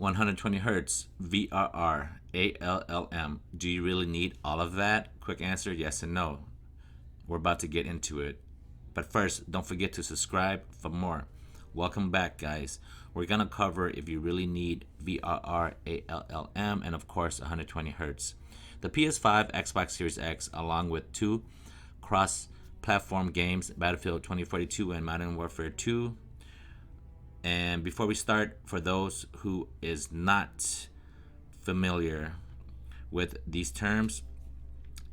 120 hertz, VRR, ALLM. Do you really need all of that? Quick answer, yes and no. We're about to get into it. But first, don't forget to subscribe for more. Welcome back, guys. We're going to cover if you really need VRR, ALLM, and of course 120 hertz. The PS5, Xbox Series X, along with two cross-platform games, Battlefield 2042 and Modern Warfare 2. And before we start, for those who is not familiar with these terms,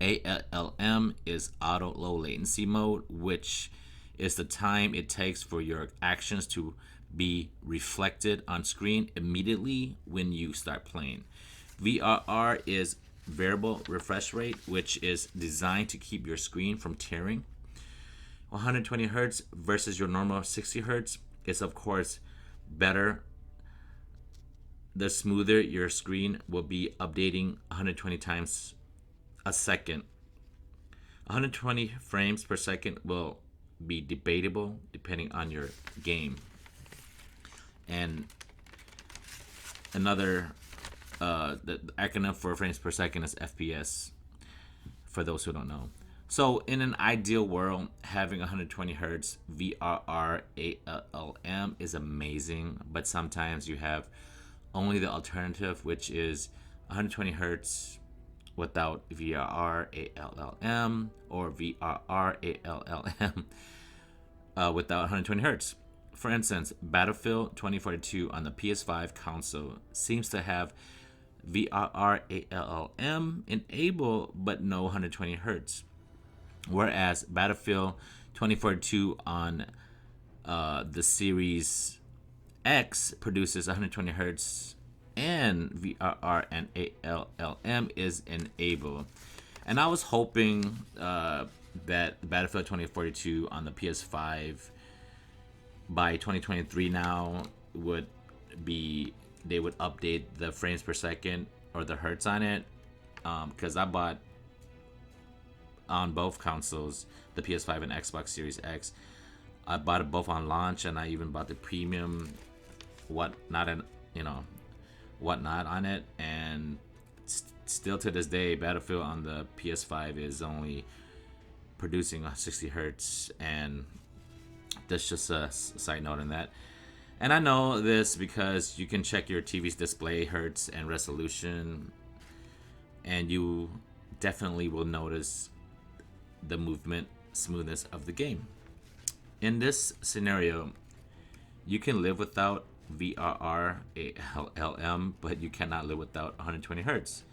ALLM is auto low latency mode, which is the time it takes for your actions to be reflected on screen immediately when you start playing. VRR is variable refresh rate, which is designed to keep your screen from tearing. 120 hertz versus your normal 60 hertz is of course better. The smoother your screen will be updating 120 times a second. 120 frames per second will be debatable depending on your game. And another the acronym for frames per second is FPS, for those who don't know. So in an ideal world, having 120 hertz VRR ALLM is amazing, but sometimes you have only the alternative, which is 120 hertz without VRR ALLM, or VRR ALLM without 120 hertz. For instance, Battlefield 2042 on the PS5 console seems to have VRR ALLM enabled but no 120 hertz. Whereas Battlefield 2042 on the Series X produces 120 hertz and VRR and ALLM is enabled. And I was hoping that Battlefield 2042 on the PS5 by 2023 now would be, they would update the frames per second or the hertz on it, because I bought on both consoles, the PS5 and Xbox Series X. I bought it both on launch, and I even bought the premium whatnot on it. And still to this day, Battlefield on the PS5 is only producing 60 hertz, and that's just a side note on that. And I know this because you can check your TV's display hertz and resolution, and you definitely will notice the movement smoothness of the game. In this scenario, you can live without VRR ALLM, but you cannot live without 120 hertz.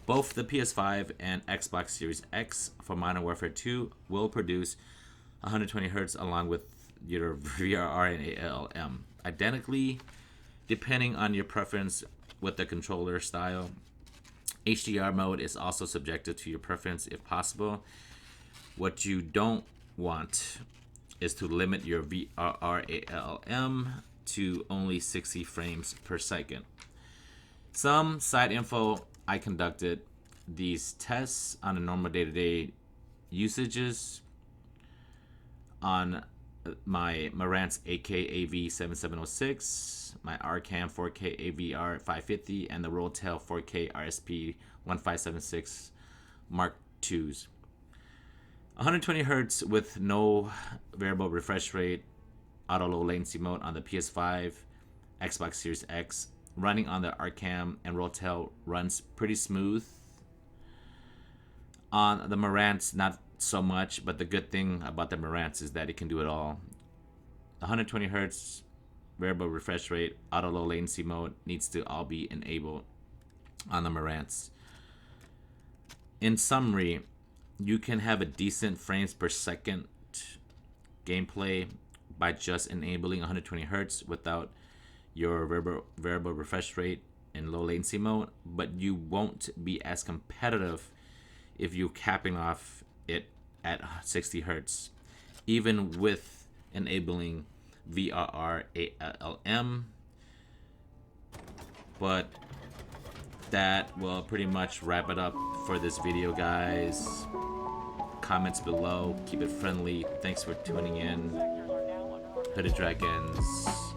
Both the PS5 and Xbox Series X for Modern Warfare 2 will produce 120 hertz along with your VRR and ALLM identically, depending on your preference with the controller style. HDR mode is also subjective to your preference if possible. What you don't want is to limit your VRR ALLM to only 60 frames per second. Some side info: I conducted these tests on a normal day-to-day usages on my Marantz AK-AV7706, my RCam 4K AVR 550, and the Rolltail 4K RSP 1576 Mark IIs. 120 hertz with no variable refresh rate, auto low latency mode on the PS5, Xbox Series X, running on the RCam and Rolltail runs pretty smooth. On the Marantz, not so much, but the good thing about the Marantz is that it can do it all. 120 hertz, variable refresh rate, auto low latency mode needs to all be enabled on the Marantz. In summary, you can have a decent frames per second gameplay by just enabling 120 hertz without your variable refresh rate in low latency mode, but you won't be as competitive if you're capping off it at 60 hertz, even with enabling VRR ALLM. But that will pretty much wrap it up for this video, guys. Comments below, keep it friendly. Thanks for tuning in. Hooded Dragons.